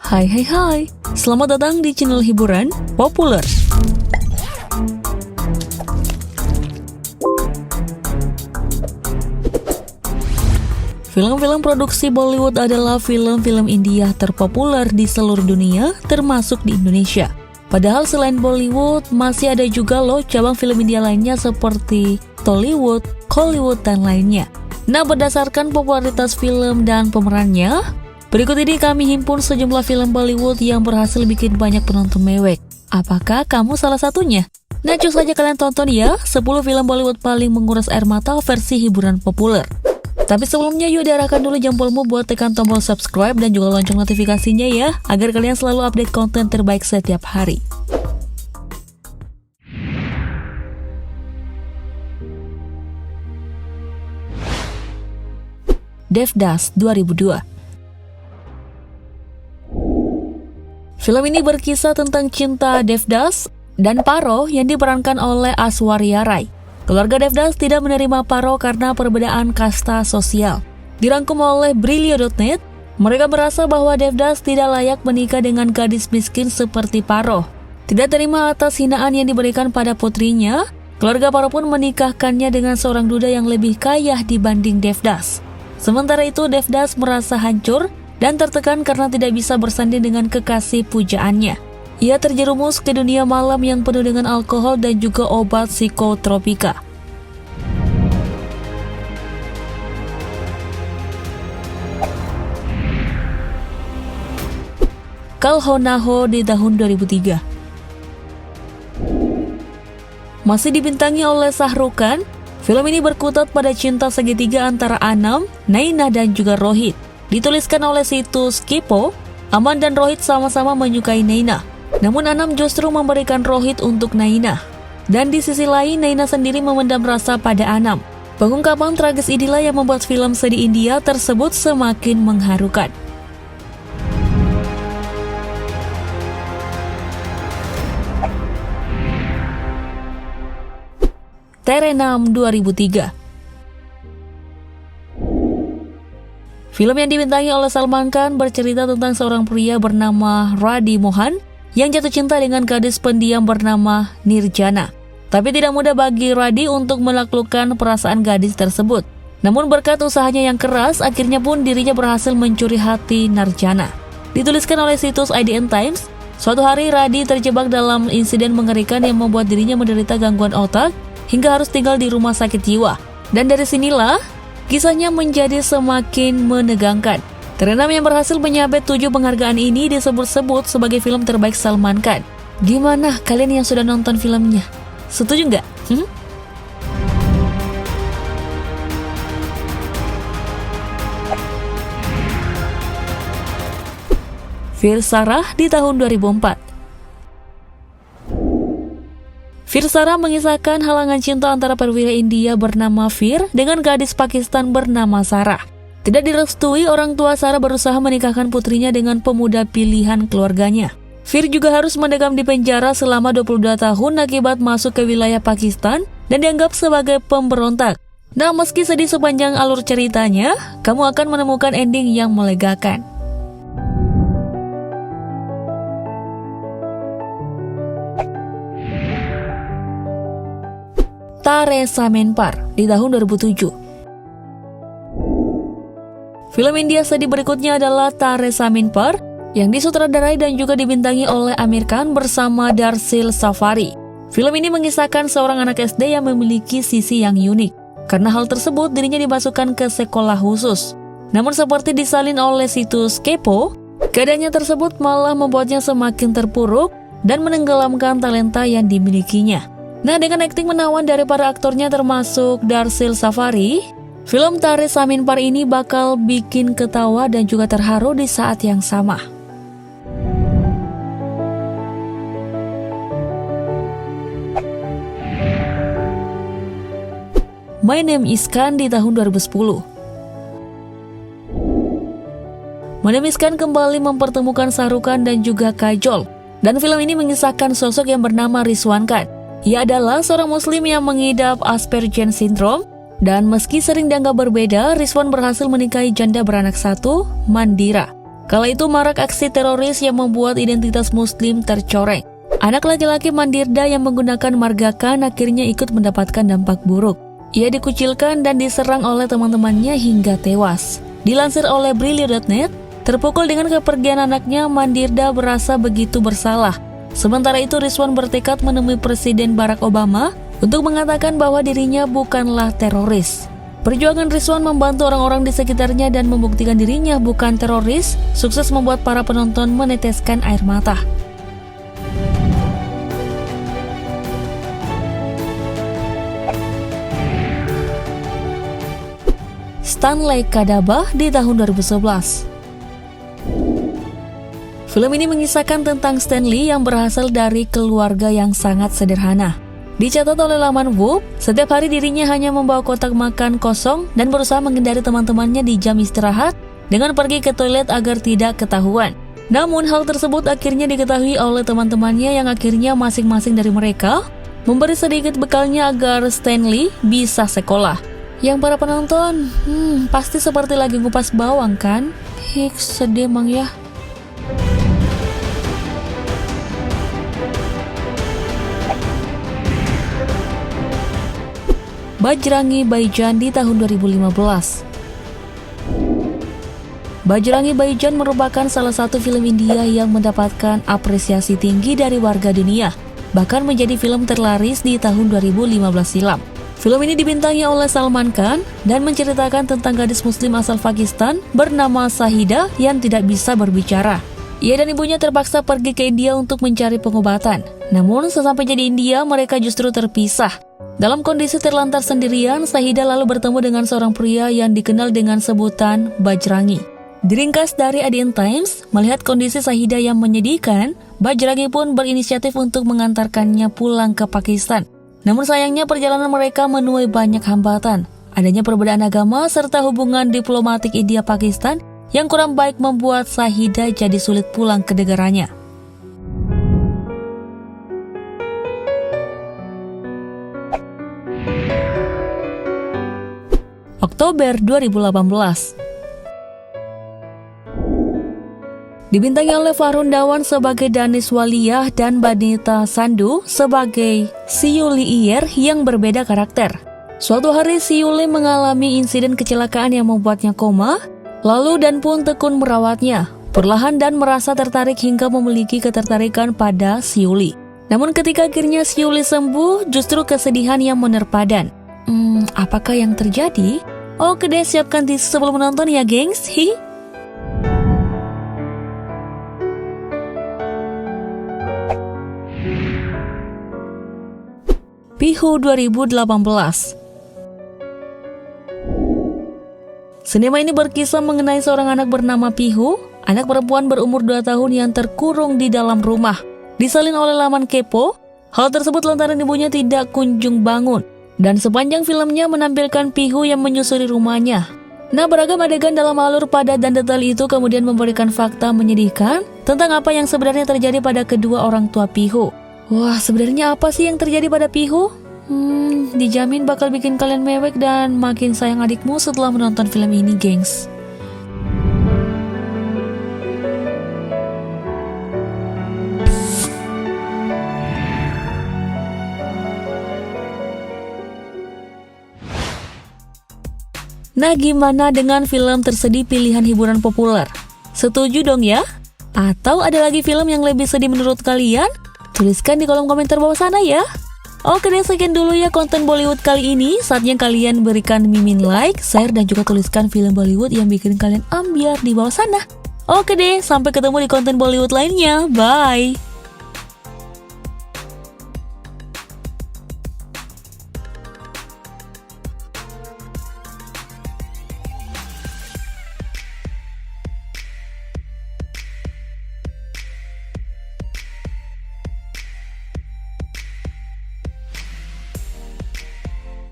Hai, selamat datang di channel hiburan populer. Film-film produksi Bollywood adalah film-film India terpopuler di seluruh dunia, termasuk di Indonesia. Padahal selain Bollywood, masih ada juga loh cabang film India lainnya seperti Tollywood, Hollywood, dan lainnya. Nah, berdasarkan popularitas film dan pemerannya, berikut ini kami himpun sejumlah film Bollywood yang berhasil bikin banyak penonton mewek. Apakah kamu salah satunya? Nah, cus saja kalian tonton ya, 10 film Bollywood paling menguras air mata versi hiburan populer. Tapi sebelumnya yuk diarahkan dulu jempolmu buat tekan tombol subscribe dan juga lonceng notifikasinya ya, agar kalian selalu update konten terbaik setiap hari. Devdas 2002. Film ini berkisah tentang cinta Devdas dan Paro yang diperankan oleh Aishwarya Rai. Keluarga Devdas tidak menerima Paro karena perbedaan kasta sosial. Dirangkum oleh Brilio.net, mereka merasa bahwa Devdas tidak layak menikah dengan gadis miskin seperti Paro. Tidak terima atas hinaan yang diberikan pada putrinya, keluarga Paro pun menikahkannya dengan seorang duda yang lebih kaya dibanding Devdas. Sementara itu, Devdas merasa hancur dan tertekan karena tidak bisa bersanding dengan kekasih pujaannya. Ia terjerumus ke dunia malam yang penuh dengan alkohol dan juga obat psikotropika. Kal Ho Na Ho di tahun 2003. Masih dibintangi oleh Shah Rukh Khan, film ini berkutat pada cinta segitiga antara Anam, Naina, dan juga Rohit. Dituliskan oleh situs Kipo, Aman dan Rohit sama-sama menyukai Naina. Namun Anam justru memberikan Rohit untuk Naina. Dan di sisi lain, Naina sendiri memendam rasa pada Anam. Pengungkapan tragis inilah yang membuat film sedih India tersebut semakin mengharukan. Terenam 2003. Film yang dibintangi oleh Salman Khan bercerita tentang seorang pria bernama Radhi Mohan yang jatuh cinta dengan gadis pendiam bernama Nirjana. Tapi tidak mudah bagi Radhi untuk menaklukkan perasaan gadis tersebut. Namun berkat usahanya yang keras, akhirnya pun dirinya berhasil mencuri hati Nirjana. Dituliskan oleh situs IDN Times, suatu hari Radhi terjebak dalam insiden mengerikan yang membuat dirinya menderita gangguan otak hingga harus tinggal di rumah sakit jiwa. Dan dari sinilah kisahnya menjadi semakin menegangkan. Terenam yang berhasil menyabet 7 penghargaan ini disebut-sebut sebagai film terbaik Salman Khan. Gimana kalian yang sudah nonton filmnya? Setuju nggak? Veer Sarah di tahun 2004. Veer Sarah mengisahkan halangan cinta antara perwira India bernama Veer dengan gadis Pakistan bernama Sarah. Tidak direstui, orang tua Sarah berusaha menikahkan putrinya dengan pemuda pilihan keluarganya. Veer juga harus mendekam di penjara selama 22 tahun akibat masuk ke wilayah Pakistan dan dianggap sebagai pemberontak. Nah, meski sedih sepanjang alur ceritanya, kamu akan menemukan ending yang melegakan. Taare Zameen Par di tahun 2007. Film India sedih berikutnya adalah Taare Zameen Par yang disutradarai dan juga dibintangi oleh Aamir Khan bersama Darshil Safari. Film ini mengisahkan seorang anak SD yang memiliki sisi yang unik. Karena hal tersebut, dirinya dimasukkan ke sekolah khusus. Namun seperti disalin oleh situs Kepo, keadaannya tersebut malah membuatnya semakin terpuruk dan menenggelamkan talenta yang dimilikinya. Nah, dengan akting menawan dari para aktornya termasuk Darshil Safari, film Taare Zameen Par ini bakal bikin ketawa dan juga terharu di saat yang sama. My Name is Khan di tahun 2010. My Name is Khan kembali mempertemukan Shah Rukh Khan dan juga Kajol. Dan film ini mengisahkan sosok yang bernama Rizwan Khan. Ia adalah seorang muslim yang mengidap Asperger Syndrome, dan meski sering dianggap berbeda, Rizwan berhasil menikahi janda beranak satu, Mandira. Kala itu marak aksi teroris yang membuat identitas Muslim tercoreng. Anak laki-laki Mandirda yang menggunakan marga Khan akhirnya ikut mendapatkan dampak buruk. Ia dikucilkan dan diserang oleh teman-temannya hingga tewas. Dilansir oleh Brilio.net, terpukul dengan kepergian anaknya, Mandirda merasa begitu bersalah. Sementara itu Rizwan bertekad menemui Presiden Barack Obama untuk mengatakan bahwa dirinya bukanlah teroris. Perjuangan Rizwan membantu orang-orang di sekitarnya dan membuktikan dirinya bukan teroris, sukses membuat para penonton meneteskan air mata. Stanley Kadabah di tahun 2011. Film ini mengisahkan tentang Stanley yang berasal dari keluarga yang sangat sederhana. Dicatat oleh laman Woop, setiap hari dirinya hanya membawa kotak makan kosong dan berusaha menghindari teman-temannya di jam istirahat dengan pergi ke toilet agar tidak ketahuan. Namun hal tersebut akhirnya diketahui oleh teman-temannya yang akhirnya masing-masing dari mereka memberi sedikit bekalnya agar Stanley bisa sekolah. Yang para penonton, pasti seperti lagi ngupas bawang kan? Hiks, sedih emang ya. Bajrangi Bhaijaan di tahun 2015. Bajrangi Bhaijaan merupakan salah satu film India yang mendapatkan apresiasi tinggi dari warga dunia, bahkan menjadi film terlaris di tahun 2015 silam. Film ini dibintangi oleh Salman Khan dan menceritakan tentang gadis muslim asal Pakistan bernama Shahida yang tidak bisa berbicara. Ia dan ibunya terpaksa pergi ke India untuk mencari pengobatan. Namun sesampainya di India, mereka justru terpisah. Dalam kondisi terlantar sendirian, Shahida lalu bertemu dengan seorang pria yang dikenal dengan sebutan Bajrangi. Diringkas dari Indian Times, melihat kondisi Shahida yang menyedihkan, Bajrangi pun berinisiatif untuk mengantarkannya pulang ke Pakistan. Namun sayangnya perjalanan mereka menuai banyak hambatan. Adanya perbedaan agama serta hubungan diplomatik India-Pakistan yang kurang baik membuat Shahida jadi sulit pulang ke negaranya. Oktober 2018. Dibintangi oleh Farhun Dawan sebagai Danis Waliyah dan Banita Sandhu sebagai Siuli Iyer yang berbeda karakter. Suatu hari Siuli mengalami insiden kecelakaan yang membuatnya koma, lalu Dan pun tekun merawatnya, perlahan dan merasa tertarik hingga memiliki ketertarikan pada Siuli. Namun ketika akhirnya Siuli sembuh, justru kesedihan yang menerpa Dan. Apakah yang terjadi? Oke deh, siapkan tisu sebelum menonton ya gengs. Pihu 2018. Sinema ini berkisah mengenai seorang anak bernama Pihu, anak perempuan berumur 2 tahun yang terkurung di dalam rumah. Disalin oleh laman Kepo, hal tersebut lantaran ibunya tidak kunjung bangun. Dan sepanjang filmnya menampilkan Pihu yang menyusuri rumahnya. Nah, beragam adegan dalam alur padat dan detail itu kemudian memberikan fakta menyedihkan tentang apa yang sebenarnya terjadi pada kedua orang tua Pihu. Wah, sebenarnya apa sih yang terjadi pada Pihu? Dijamin bakal bikin kalian mewek dan makin sayang adikmu setelah menonton film ini, gengs. Nah, gimana dengan film tersedih pilihan hiburan populer? Setuju dong ya? Atau ada lagi film yang lebih sedih menurut kalian? Tuliskan di kolom komentar bawah sana ya. Oke deh, sekian dulu ya konten Bollywood kali ini. Saatnya kalian berikan mimin like, share, dan juga tuliskan film Bollywood yang bikin kalian ambiar di bawah sana. Oke deh, sampai ketemu di konten Bollywood lainnya. Bye!